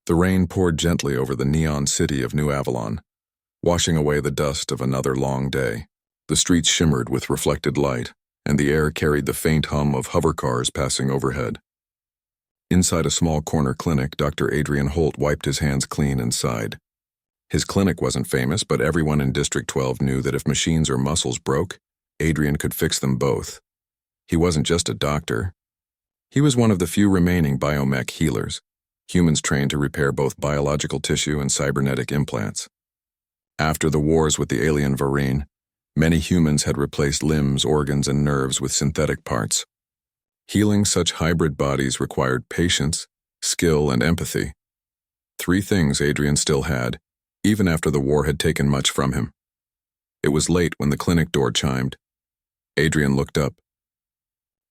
The rain poured gently over the neon city of New Avalon, washing away the dust of another long day. The streets shimmered with reflected light, and the air carried the faint hum of hover cars passing overhead. Inside a small corner clinic, Dr. Adrian Holt wiped his hands clean and sighed. His clinic wasn't famous, but everyone in District 12 knew that if machines or muscles broke, Adrian could fix them both. He wasn't just a doctor. He was one of the few remaining biomech healers, humans trained to repair both biological tissue and cybernetic implants. After the wars with the alien Varine, many humans had replaced limbs, organs, and nerves with synthetic parts. Healing such hybrid bodies required patience, skill, and empathy. 3 things Adrian still had, even after the war had taken much from him. It was late when the clinic door chimed. Adrian looked up.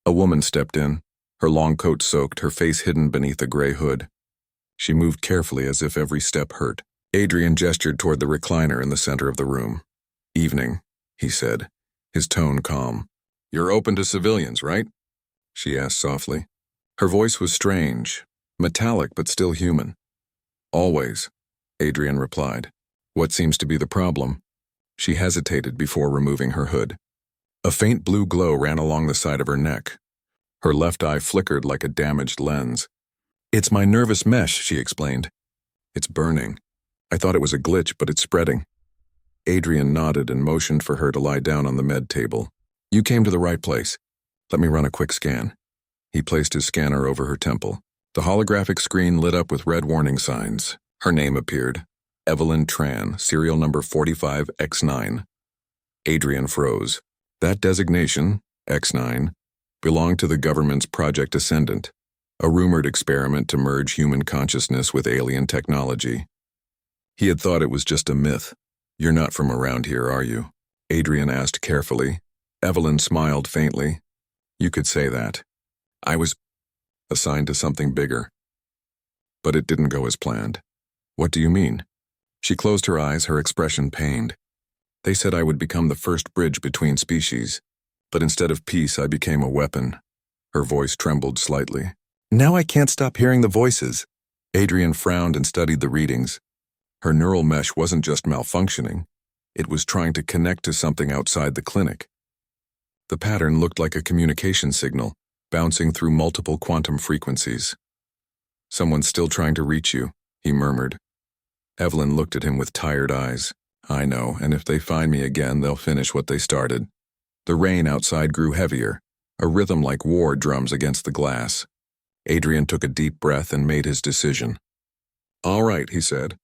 A woman stepped in, her long coat soaked, her face hidden beneath a gray hood. She moved carefully as if every step hurt. Adrian gestured toward the recliner in the center of the room. "Evening," he said, his tone calm. "You're open to civilians, right?" she asked softly. Her voice was strange, metallic but still human. "Always," Adrian replied. "What seems to be the problem?" She hesitated before removing her hood. A faint blue glow ran along the side of her neck. Her left eye flickered like a damaged lens. "It's my nervous mesh," she explained. "It's burning. I thought it was a glitch, but it's spreading." Adrian nodded and motioned for her to lie down on the med table. "You came to the right place. Let me run a quick scan." He placed his scanner over her temple. The holographic screen lit up with red warning signs. Her name appeared. Evelyn Tran, serial number 45X9. Adrian froze. That designation, X9, belonged to the government's Project Ascendant, a rumored experiment to merge human consciousness with alien technology. He had thought it was just a myth. "You're not from around here, are you?" Adrian asked carefully. Evelyn smiled faintly. "You could say that. I was assigned to something bigger. But it didn't go as planned." "What do you mean?" She closed her eyes, her expression pained. "They said I would become the first bridge between species, but instead of peace, I became a weapon." Her voice trembled slightly. "Now I can't stop hearing the voices." Adrian frowned and studied the readings. Her neural mesh wasn't just malfunctioning. It was trying to connect to something outside the clinic. The pattern looked like a communication signal, bouncing through multiple quantum frequencies. "Someone's still trying to reach you," he murmured. Evelyn looked at him with tired eyes. "I know, and if they find me again, they'll finish what they started." The rain outside grew heavier, a rhythm like war drums against the glass. Adrian took a deep breath and made his decision. "All right," he said.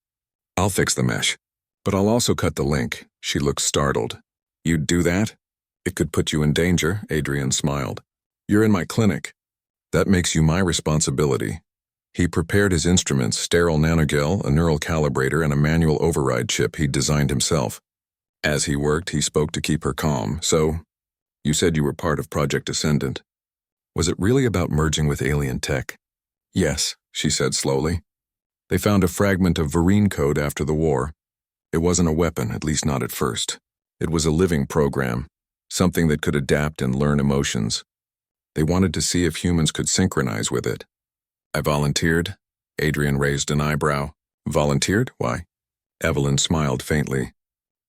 "I'll fix the mesh, but I'll also cut the link." She looked startled. "You'd do that?" "It could put you in danger," Adrian smiled. "You're in my clinic. That makes you my responsibility." He prepared his instruments, sterile nanogel, a neural calibrator, and a manual override chip he'd designed himself. As he worked, he spoke to keep her calm. "So, you said you were part of Project Ascendant. Was it really about merging with alien tech?" "Yes," she said slowly. "They found a fragment of Varine code after the war. It wasn't a weapon, at least not at first. It was a living program, something that could adapt and learn emotions. They wanted to see if humans could synchronize with it." "I volunteered." Adrian raised an eyebrow. "Volunteered? Why?" Evelyn smiled faintly.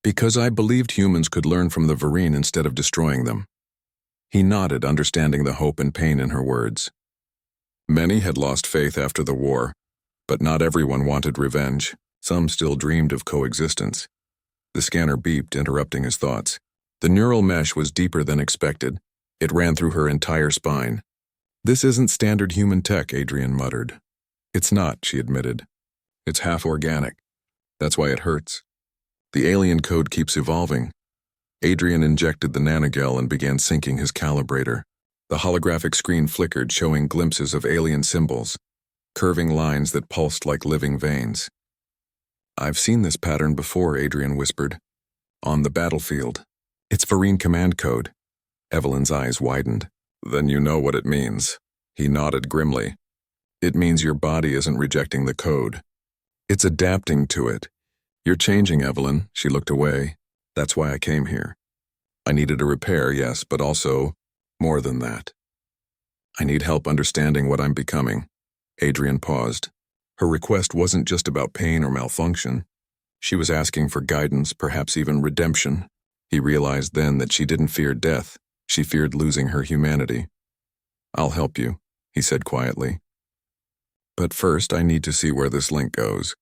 "Because I believed humans could learn from the Varine instead of destroying them." He nodded, understanding the hope and pain in her words. Many had lost faith after the war, but not everyone wanted revenge. Some still dreamed of coexistence. The scanner beeped, interrupting his thoughts. The neural mesh was deeper than expected. It ran through her entire spine. "This isn't standard human tech," Adrian muttered. "It's not," she admitted. "It's half organic. That's why it hurts. The alien code keeps evolving." Adrian injected the nanogel and began syncing his calibrator. The holographic screen flickered, showing glimpses of alien symbols, curving lines that pulsed like living veins. "I've seen this pattern before," Adrian whispered. "On the battlefield. It's Varine command code." Evelyn's eyes widened. "Then you know what it means." He nodded grimly. "It means your body isn't rejecting the code. It's adapting to it. You're changing, Evelyn." She looked away. "That's why I came here. I needed a repair, yes, but also more than that. I need help understanding what I'm becoming." Adrian paused. Her request wasn't just about pain or malfunction. She was asking for guidance, perhaps even redemption. He realized then that she didn't fear death. She feared losing her humanity. "I'll help you," he said quietly. "But first, I need to see where this link goes."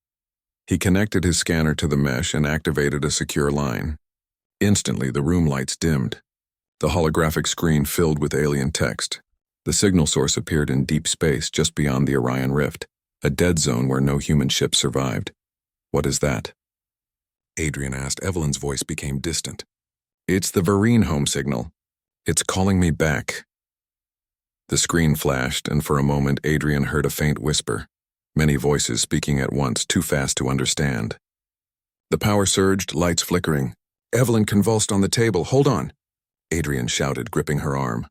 He connected his scanner to the mesh and activated a secure line. Instantly, the room lights dimmed. The holographic screen filled with alien text. The signal source appeared in deep space just beyond the Orion Rift, a dead zone where no human ship survived. "What is that?" Adrian asked. Evelyn's voice became distant. "It's the Varine home signal. It's calling me back." The screen flashed, and for a moment Adrian heard a faint whisper. Many voices speaking at once, too fast to understand. The power surged, lights flickering. Evelyn convulsed on the table. "Hold on," Adrian shouted, gripping her arm.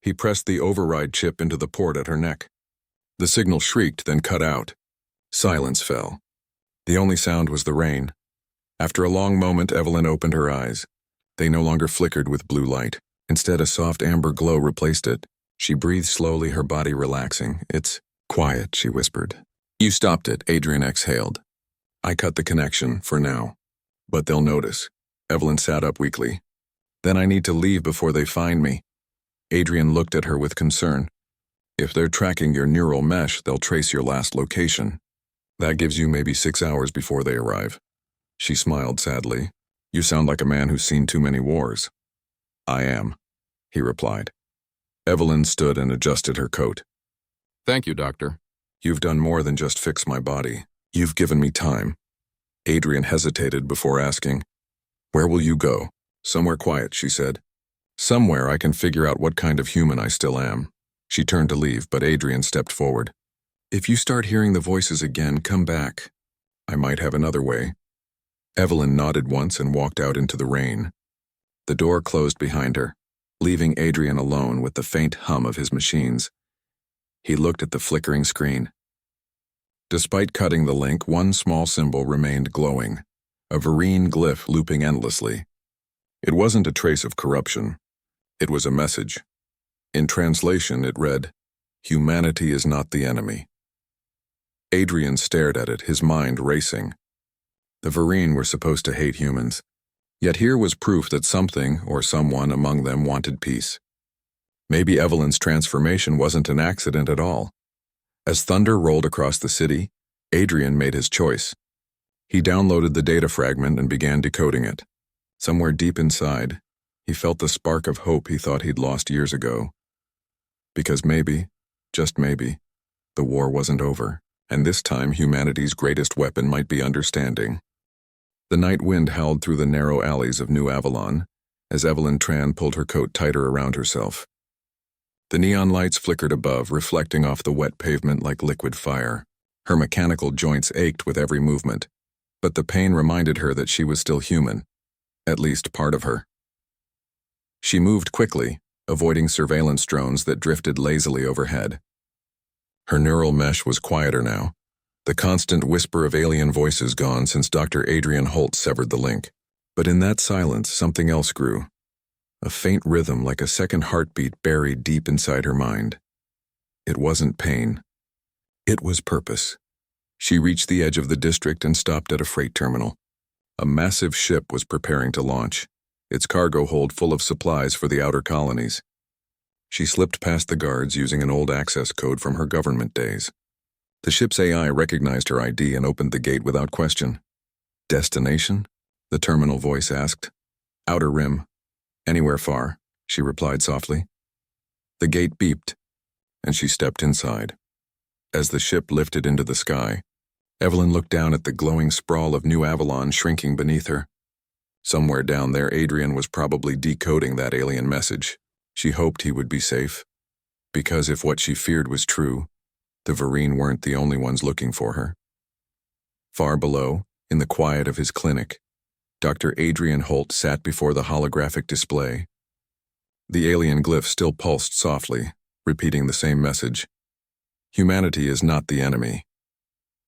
He pressed the override chip into the port at her neck. The signal shrieked, then cut out. Silence fell. The only sound was the rain. After a long moment, Evelyn opened her eyes. They no longer flickered with blue light. Instead, a soft amber glow replaced it. She breathed slowly, her body relaxing. "It's quiet," she whispered. "You stopped it," Adrian exhaled. "I cut the connection, for now. But they'll notice." Evelyn sat up weakly. "Then I need to leave before they find me." Adrian looked at her with concern. "If they're tracking your neural mesh, they'll trace your last location. That gives you maybe 6 hours before they arrive." She smiled sadly. "You sound like a man who's seen too many wars." "I am," he replied. Evelyn stood and adjusted her coat. "Thank you, Doctor. You've done more than just fix my body. You've given me time." Adrian hesitated before asking, "Where will you go?" "Somewhere quiet," she said. "Somewhere I can figure out what kind of human I still am." She turned to leave, but Adrian stepped forward. "If you start hearing the voices again, come back. I might have another way." Evelyn nodded once and walked out into the rain. The door closed behind her, leaving Adrian alone with the faint hum of his machines. He looked at the flickering screen. Despite cutting the link, one small symbol remained glowing, a Varine glyph looping endlessly. It wasn't a trace of corruption. It was a message. In translation, it read, "Humanity is not the enemy." Adrian stared at it, his mind racing. The Varine were supposed to hate humans, yet here was proof that something or someone among them wanted peace. Maybe Evelyn's transformation wasn't an accident at all. As thunder rolled across the city, Adrian made his choice. He downloaded the data fragment and began decoding it. Somewhere deep inside, he felt the spark of hope he thought he'd lost years ago. Because maybe, just maybe, the war wasn't over, and this time humanity's greatest weapon might be understanding. The night wind howled through the narrow alleys of New Avalon as Evelyn Tran pulled her coat tighter around herself. The neon lights flickered above, reflecting off the wet pavement like liquid fire. Her mechanical joints ached with every movement, but the pain reminded her that she was still human, at least part of her. She moved quickly, avoiding surveillance drones that drifted lazily overhead. Her neural mesh was quieter now, the constant whisper of alien voices gone since Dr. Adrian Holt severed the link. But in that silence, something else grew. A faint rhythm like a second heartbeat buried deep inside her mind. It wasn't pain. It was purpose. She reached the edge of the district and stopped at a freight terminal. A massive ship was preparing to launch, its cargo hold full of supplies for the outer colonies. She slipped past the guards using an old access code from her government days. The ship's AI recognized her ID and opened the gate without question. "Destination?" the terminal voice asked. "Outer Rim. Anywhere far," she replied softly. The gate beeped, and she stepped inside. As the ship lifted into the sky, Evelyn looked down at the glowing sprawl of New Avalon shrinking beneath her. Somewhere down there, Adrian was probably decoding that alien message. She hoped he would be safe, because if what she feared was true, the Varine weren't the only ones looking for her. Far below, in the quiet of his clinic, Dr. Adrian Holt sat before the holographic display. The alien glyph still pulsed softly, repeating the same message. Humanity is not the enemy.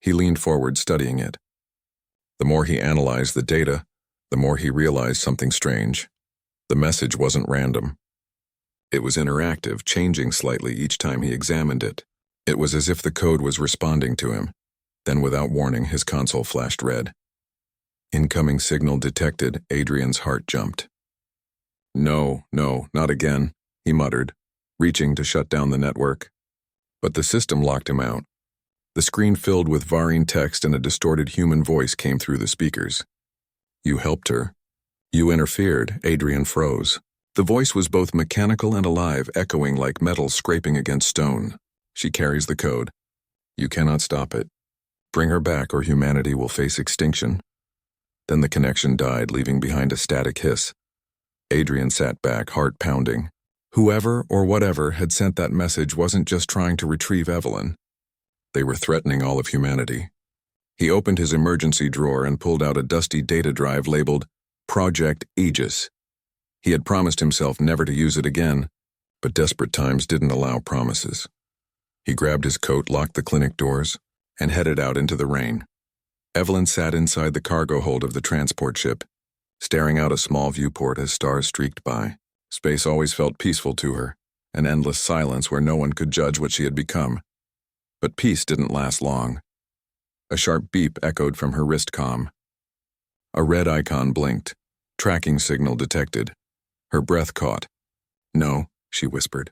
He leaned forward, studying it. The more he analyzed the data, the more he realized something strange. The message wasn't random. It was interactive, changing slightly each time he examined it. It was as if the code was responding to him. Then, without warning, his console flashed red. Incoming signal detected. Adrian's heart jumped. No, not again, he muttered, reaching to shut down the network. But the system locked him out. The screen filled with Varine text and a distorted human voice came through the speakers. You helped her. You interfered. Adrian froze. The voice was both mechanical and alive, echoing like metal scraping against stone. She carries the code. You cannot stop it. Bring her back or humanity will face extinction. Then the connection died, leaving behind a static hiss. Adrian sat back, heart pounding. Whoever or whatever had sent that message wasn't just trying to retrieve Evelyn. They were threatening all of humanity. He opened his emergency drawer and pulled out a dusty data drive labeled Project Aegis. He had promised himself never to use it again, but desperate times didn't allow promises. He grabbed his coat, locked the clinic doors, and headed out into the rain. Evelyn sat inside the cargo hold of the transport ship, staring out a small viewport as stars streaked by. Space always felt peaceful to her, an endless silence where no one could judge what she had become. But peace didn't last long. A sharp beep echoed from her wrist comm. A red icon blinked. Tracking signal detected. Her breath caught. No, she whispered.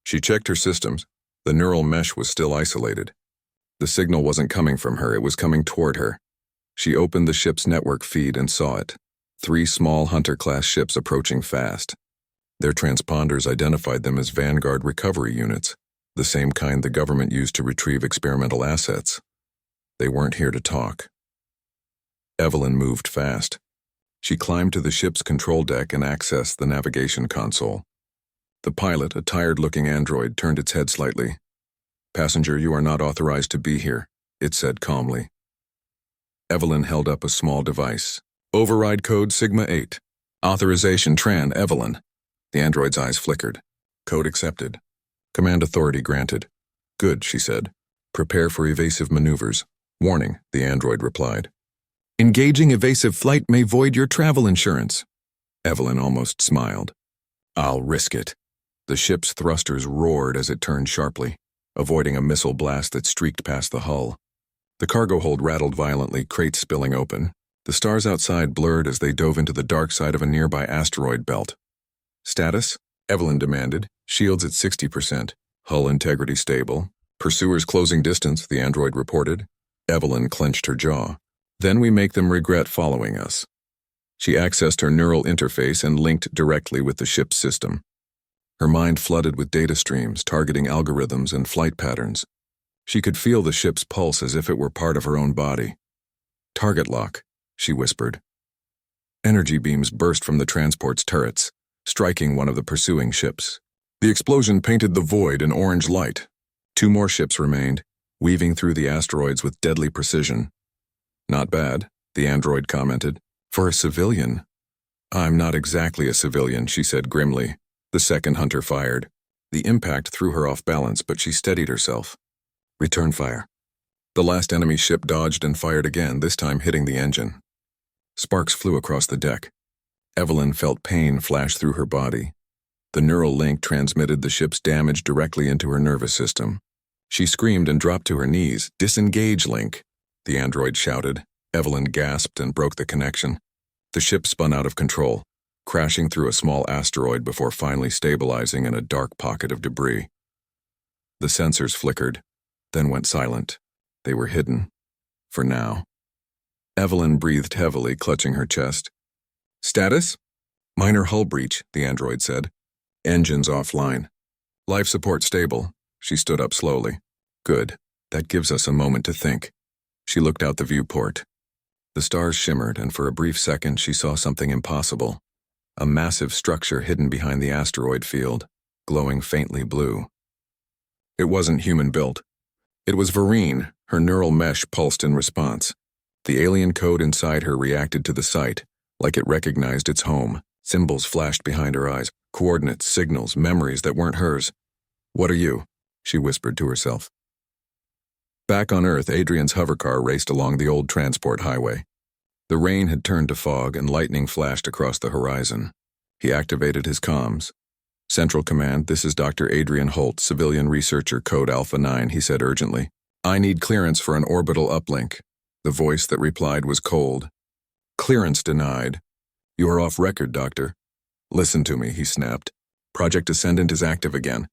She checked her systems. The neural mesh was still isolated. The signal wasn't coming from her, it was coming toward her. She opened the ship's network feed and saw it. 3 small Hunter-class ships approaching fast. Their transponders identified them as Vanguard recovery units, the same kind the government used to retrieve experimental assets. They weren't here to talk. Evelyn moved fast. She climbed to the ship's control deck and accessed the navigation console. The pilot, a tired-looking android, turned its head slightly. Passenger, you are not authorized to be here, it said calmly. Evelyn held up a small device. Override code Sigma 8. Authorization Tran Evelyn. The android's eyes flickered. Code accepted. Command authority granted. Good, she said. Prepare for evasive maneuvers. Warning, the android replied. Engaging evasive flight may void your travel insurance. Evelyn almost smiled. I'll risk it. The ship's thrusters roared as it turned sharply, avoiding a missile blast that streaked past the hull. The cargo hold rattled violently, crates spilling open. The stars outside blurred as they dove into the dark side of a nearby asteroid belt. Status? Evelyn demanded. Shields at 60%. Hull integrity stable. Pursuers closing distance, the android reported. Evelyn clenched her jaw. Then we make them regret following us. She accessed her neural interface and linked directly with the ship's system. Her mind flooded with data streams, targeting algorithms and flight patterns. She could feel the ship's pulse as if it were part of her own body. Target lock, she whispered. Energy beams burst from the transport's turrets, striking one of the pursuing ships. The explosion painted the void in orange light. 2 more ships remained, weaving through the asteroids with deadly precision. Not bad, the android commented. For a civilian. I'm not exactly a civilian, she said grimly. The second hunter fired. The impact threw her off balance, but she steadied herself. Return fire. The last enemy ship dodged and fired again, this time hitting the engine. Sparks flew across the deck. Evelyn felt pain flash through her body. The neural link transmitted the ship's damage directly into her nervous system. She screamed and dropped to her knees. Disengage, Link, the android shouted. Evelyn gasped and broke the connection. The ship spun out of control, crashing through a small asteroid before finally stabilizing in a dark pocket of debris. The sensors flickered, then went silent. They were hidden. For now. Evelyn breathed heavily, clutching her chest. Status? Minor hull breach, the android said. Engines offline. Life support stable. She stood up slowly. Good. That gives us a moment to think. She looked out the viewport. The stars shimmered, and for a brief second she saw something impossible. A massive structure hidden behind the asteroid field, glowing faintly blue. It wasn't human-built. It was Varine. Her neural mesh pulsed in response. The alien code inside her reacted to the sight, like it recognized its home. Symbols flashed behind her eyes, coordinates, signals, memories that weren't hers. What are you? She whispered to herself. Back on Earth, Adrian's hovercar raced along the old transport highway. The rain had turned to fog and lightning flashed across the horizon. He activated his comms. Central Command, this is Dr. Adrian Holt, civilian researcher, code Alpha 9, he said urgently. I need clearance for an orbital uplink. The voice that replied was cold. Clearance denied. You are off record, Doctor. Listen to me, he snapped. Project Ascendant is active again.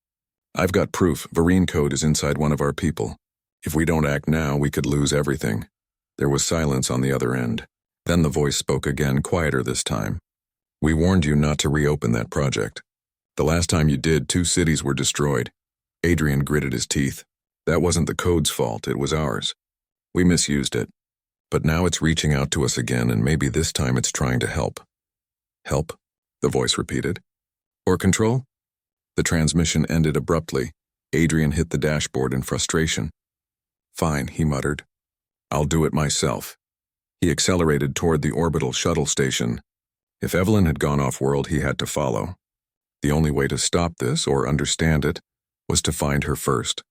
I've got proof. Varine code is inside one of our people. If we don't act now, we could lose everything. There was silence on the other end. Then the voice spoke again, quieter this time. We warned you not to reopen that project. The last time you did, 2 cities were destroyed. Adrian gritted his teeth. That wasn't the code's fault, it was ours. We misused it. But now it's reaching out to us again, and maybe this time it's trying to help. Help? The voice repeated. Or control? The transmission ended abruptly. Adrian hit the dashboard in frustration. Fine, he muttered. I'll do it myself. He accelerated toward the orbital shuttle station. If Evelyn had gone off-world, he had to follow. The only way to stop this, or understand it, was to find her first.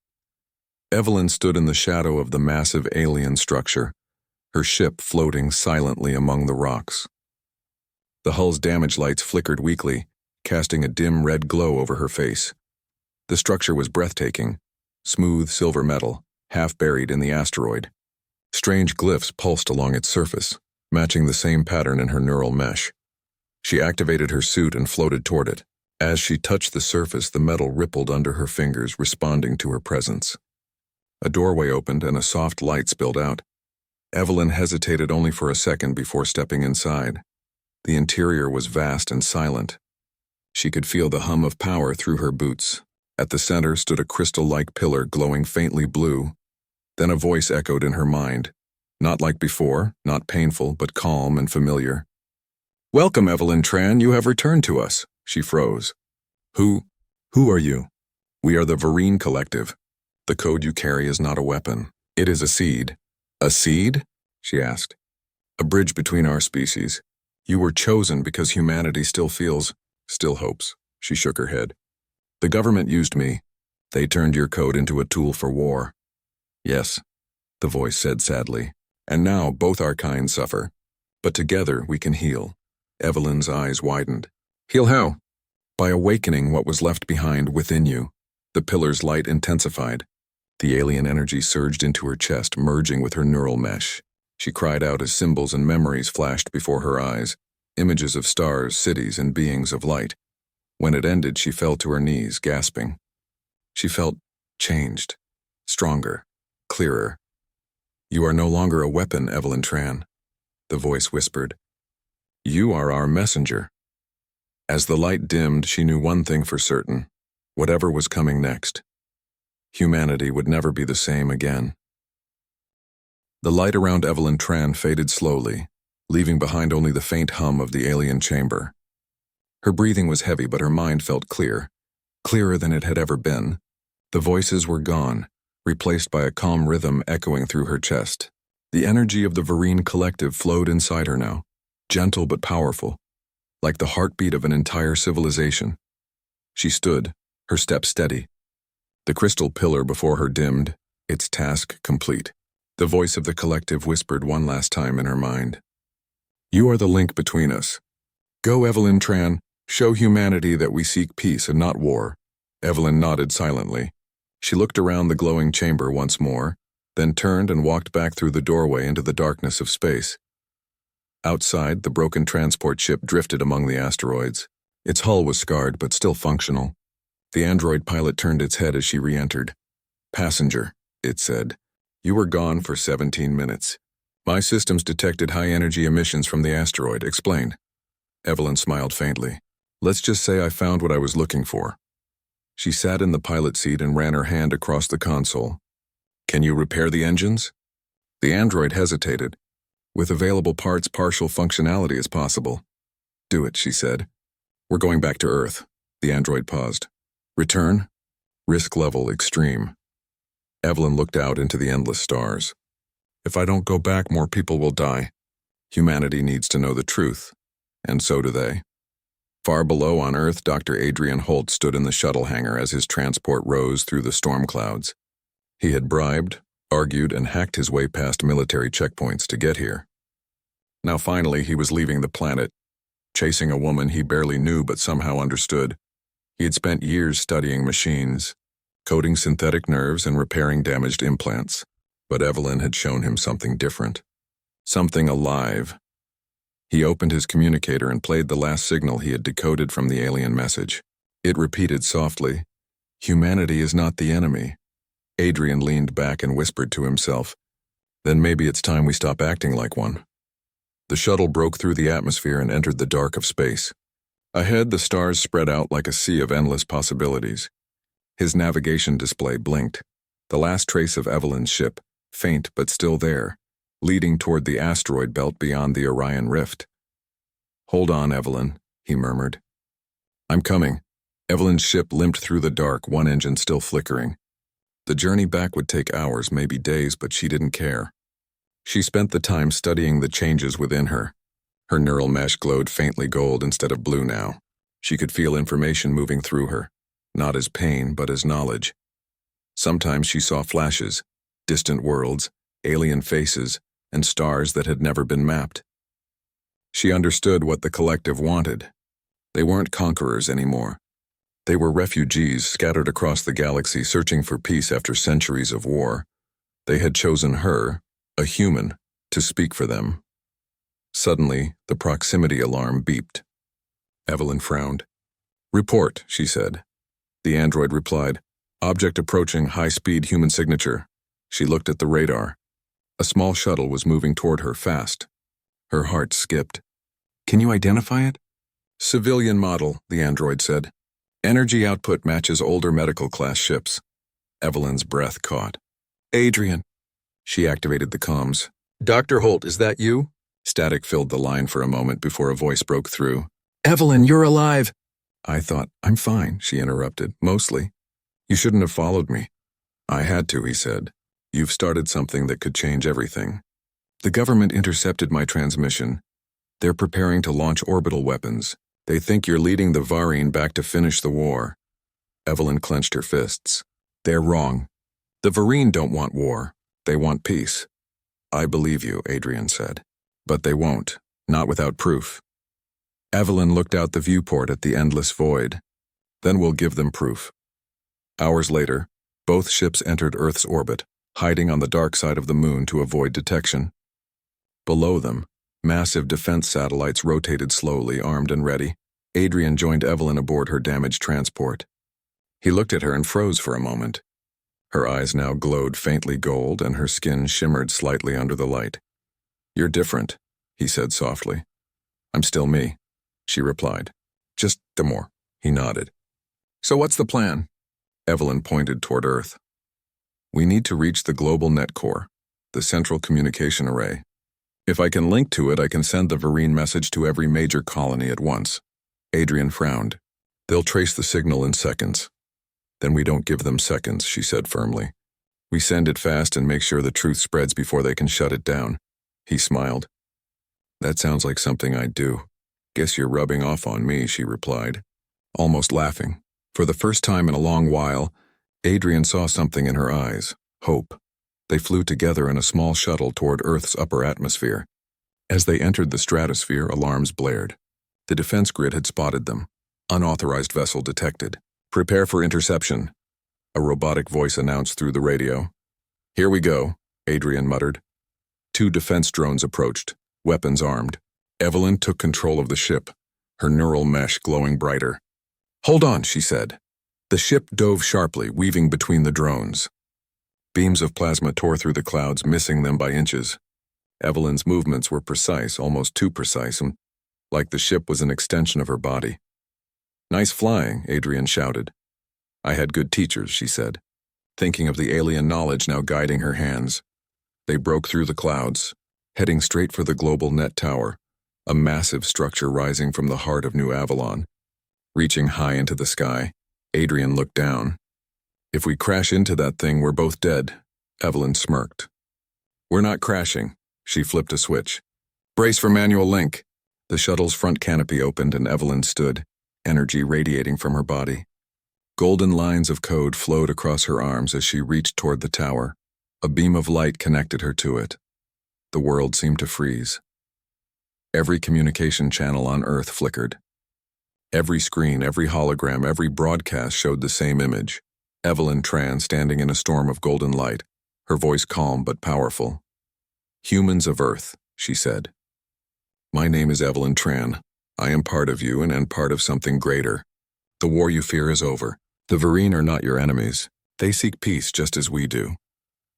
Evelyn stood in the shadow of the massive alien structure, her ship floating silently among the rocks. The hull's damage lights flickered weakly, casting a dim red glow over her face. The structure was breathtaking, smooth silver metal, half buried in the asteroid. Strange glyphs pulsed along its surface, matching the same pattern in her neural mesh. She activated her suit and floated toward it. As she touched the surface, the metal rippled under her fingers, responding to her presence. A doorway opened and a soft light spilled out. Evelyn hesitated only for a second before stepping inside. The interior was vast and silent. She could feel the hum of power through her boots. At the center stood a crystal-like pillar glowing faintly blue. Then a voice echoed in her mind. Not like before, not painful, but calm and familiar. Welcome, Evelyn Tran, you have returned to us. She froze. Who are you? We are the Varine Collective. The code you carry is not a weapon. It is a seed. A seed? She asked. A bridge between our species. You were chosen because humanity still hopes. She shook her head. The government used me. They turned your code into a tool for war. Yes, the voice said sadly. And now both our kind suffer. But together we can heal. Evelyn's eyes widened. Heal how? By awakening what was left behind within you. The pillar's light intensified. The alien energy surged into her chest, merging with her neural mesh. She cried out as symbols and memories flashed before her eyes, images of stars, cities, and beings of light. When it ended, she fell to her knees, gasping. She felt changed, stronger, clearer. You are no longer a weapon, Evelyn Tran. The voice whispered. You are our messenger. As the light dimmed, she knew one thing for certain. Whatever was coming next, humanity would never be the same again. The light around Evelyn Tran faded slowly, leaving behind only the faint hum of the alien chamber. Her breathing was heavy, but her mind felt clear, clearer than it had ever been. The voices were gone, replaced by a calm rhythm echoing through her chest. The energy of the Varine Collective flowed inside her now, gentle but powerful, like the heartbeat of an entire civilization. She stood, her step steady. The crystal pillar before her dimmed, its task complete. The voice of the collective whispered one last time in her mind. You are the link between us. Go, Evelyn Tran. Show humanity that we seek peace and not war. Evelyn nodded silently. She looked around the glowing chamber once more, then turned and walked back through the doorway into the darkness of space. Outside, the broken transport ship drifted among the asteroids. Its hull was scarred but still functional. The android pilot turned its head as she re-entered. Passenger, it said. You were gone for 17 minutes. My systems detected high-energy emissions from the asteroid. Explain. Evelyn smiled faintly. Let's just say I found what I was looking for. She sat in the pilot seat and ran her hand across the console. Can you repair the engines? The android hesitated. With available parts, partial functionality is possible. Do it, she said. We're going back to Earth. The android paused. Return? Risk level extreme. Evelyn looked out into the endless stars. If I don't go back, more people will die. Humanity needs to know the truth, and so do they. Far below on Earth, Dr. Adrian Holt stood in the shuttle hangar as his transport rose through the storm clouds. He had bribed, argued, and hacked his way past military checkpoints to get here. Now finally, he was leaving the planet, chasing a woman he barely knew but somehow understood. He had spent years studying machines, coding synthetic nerves and repairing damaged implants. But Evelyn had shown him something different. Something alive. He opened his communicator and played the last signal he had decoded from the alien message. It repeated softly, "Humanity is not the enemy." Adrian leaned back and whispered to himself, "Then maybe it's time we stop acting like one." The shuttle broke through the atmosphere and entered the dark of space. Ahead, the stars spread out like a sea of endless possibilities. His navigation display blinked. The last trace of Evelyn's ship, faint but still there, leading toward the asteroid belt beyond the Orion Rift. "Hold on, Evelyn," he murmured. "I'm coming." Evelyn's ship limped through the dark, one engine still flickering. The journey back would take hours, maybe days, but she didn't care. She spent the time studying the changes within her. Her neural mesh glowed faintly gold instead of blue now. She could feel information moving through her, not as pain, but as knowledge. Sometimes she saw flashes, distant worlds, alien faces, and stars that had never been mapped. She understood what the collective wanted. They weren't conquerors anymore. They were refugees scattered across the galaxy searching for peace after centuries of war. They had chosen her, a human, to speak for them. Suddenly, the proximity alarm beeped. Evelyn frowned. "Report," she said. The android replied, "Object approaching high-speed human signature." She looked at the radar. A small shuttle was moving toward her fast. Her heart skipped. "Can you identify it?" "Civilian model," the android said. "Energy output matches older medical-class ships." Evelyn's breath caught. "Adrian." She activated the comms. "Dr. Holt, is that you?" Static filled the line for a moment before a voice broke through. "Evelyn, you're alive!" "I thought, I'm fine," she interrupted, "mostly. You shouldn't have followed me." "I had to," he said. "You've started something that could change everything." "The government intercepted my transmission. They're preparing to launch orbital weapons. They think you're leading the Varine back to finish the war." Evelyn clenched her fists. "They're wrong. The Varine don't want war. They want peace." "I believe you," Adrian said. "But they won't. Not without proof." Evelyn looked out the viewport at the endless void. "Then we'll give them proof." Hours later, both ships entered Earth's orbit, hiding on the dark side of the moon to avoid detection. Below them, massive defense satellites rotated slowly, armed and ready. Adrian joined Evelyn aboard her damaged transport. He looked at her and froze for a moment. Her eyes now glowed faintly gold, and her skin shimmered slightly under the light. "You're different," he said softly. "I'm still me," she replied. "Just more." He nodded. "So what's the plan?" Evelyn pointed toward Earth. "We need to reach the global net core, the central communication array. If I can link to it, I can send the Varine message to every major colony at once." Adrian frowned. "They'll trace the signal in seconds." "Then we don't give them seconds," she said firmly. "We send it fast and make sure the truth spreads before they can shut it down." He smiled. "That sounds like something I'd do." "Guess you're rubbing off on me," she replied, almost laughing. For the first time in a long while, Adrian saw something in her eyes, hope. They flew together in a small shuttle toward Earth's upper atmosphere. As they entered the stratosphere, alarms blared. The defense grid had spotted them. "Unauthorized vessel detected. Prepare for interception," a robotic voice announced through the radio. "Here we go," Adrian muttered. 2 defense drones approached, weapons armed. Evelyn took control of the ship, her neural mesh glowing brighter. "Hold on," she said. The ship dove sharply, weaving between the drones. Beams of plasma tore through the clouds, missing them by inches. Evelyn's movements were precise, almost too precise, like the ship was an extension of her body. "Nice flying," Adrian shouted. "I had good teachers," she said, thinking of the alien knowledge now guiding her hands. They broke through the clouds, heading straight for the global net tower, a massive structure rising from the heart of New Avalon. Reaching high into the sky, Adrian looked down. "If we crash into that thing, we're both dead," Evelyn smirked. "We're not crashing." She flipped a switch. "Brace for manual link." The shuttle's front canopy opened and Evelyn stood, energy radiating from her body. Golden lines of code flowed across her arms as she reached toward the tower. A beam of light connected her to it. The world seemed to freeze. Every communication channel on Earth flickered. Every screen, every hologram, every broadcast showed the same image. Evelyn Tran standing in a storm of golden light, her voice calm but powerful. "Humans of Earth," she said. "My name is Evelyn Tran. I am part of you and part of something greater. The war you fear is over. The Varine are not your enemies. They seek peace just as we do."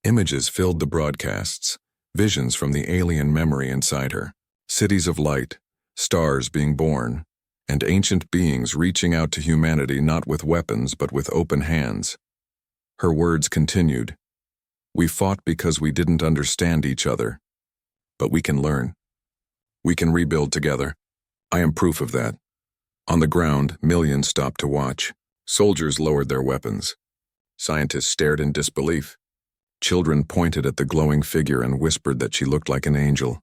Images filled the broadcasts, visions from the alien memory inside her. Cities of light, stars being born, and ancient beings reaching out to humanity not with weapons but with open hands. Her words continued. "We fought because we didn't understand each other. But we can learn. We can rebuild together. I am proof of that." On the ground, millions stopped to watch. Soldiers lowered their weapons. Scientists stared in disbelief. Children pointed at the glowing figure and whispered that she looked like an angel.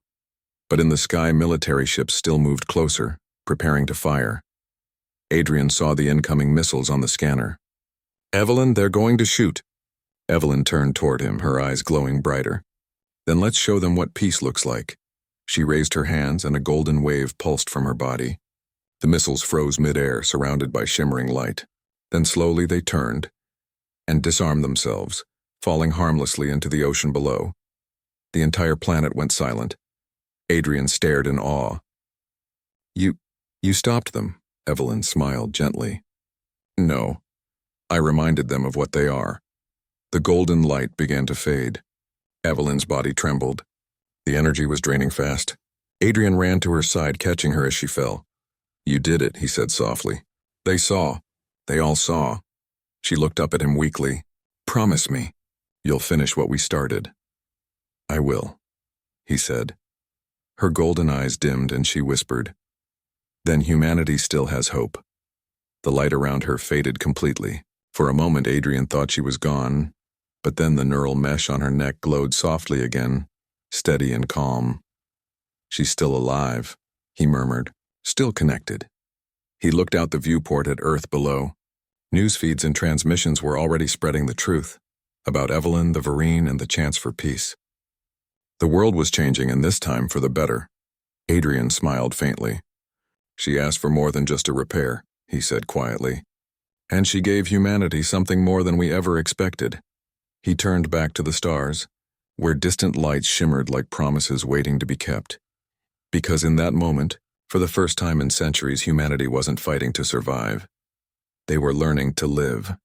But in the sky, military ships still moved closer, preparing to fire. Adrian saw the incoming missiles on the scanner. "Evelyn, they're going to shoot." Evelyn turned toward him, her eyes glowing brighter. "Then let's show them what peace looks like." She raised her hands and a golden wave pulsed from her body. The missiles froze mid-air, surrounded by shimmering light. Then slowly they turned and disarmed themselves, falling harmlessly into the ocean below. The entire planet went silent. Adrian stared in awe. You stopped them," Evelyn smiled gently. "No. I reminded them of what they are." The golden light began to fade. Evelyn's body trembled. The energy was draining fast. Adrian ran to her side, catching her as she fell. "You did it," he said softly. "They saw. They all saw." She looked up at him weakly. "Promise me, you'll finish what we started." "I will," he said. Her golden eyes dimmed and she whispered, "Then humanity still has hope." The light around her faded completely. For a moment Adrian thought she was gone, but then the neural mesh on her neck glowed softly again, steady and calm. "She's still alive," he murmured, "still connected." He looked out the viewport at Earth below. News feeds and transmissions were already spreading the truth about Evelyn, the Varine, and the chance for peace. The world was changing, and this time for the better. Adrian smiled faintly. "She asked for more than just a repair," he said quietly. "And she gave humanity something more than we ever expected." He turned back to the stars, where distant lights shimmered like promises waiting to be kept. Because in that moment, for the first time in centuries, humanity wasn't fighting to survive. They were learning to live.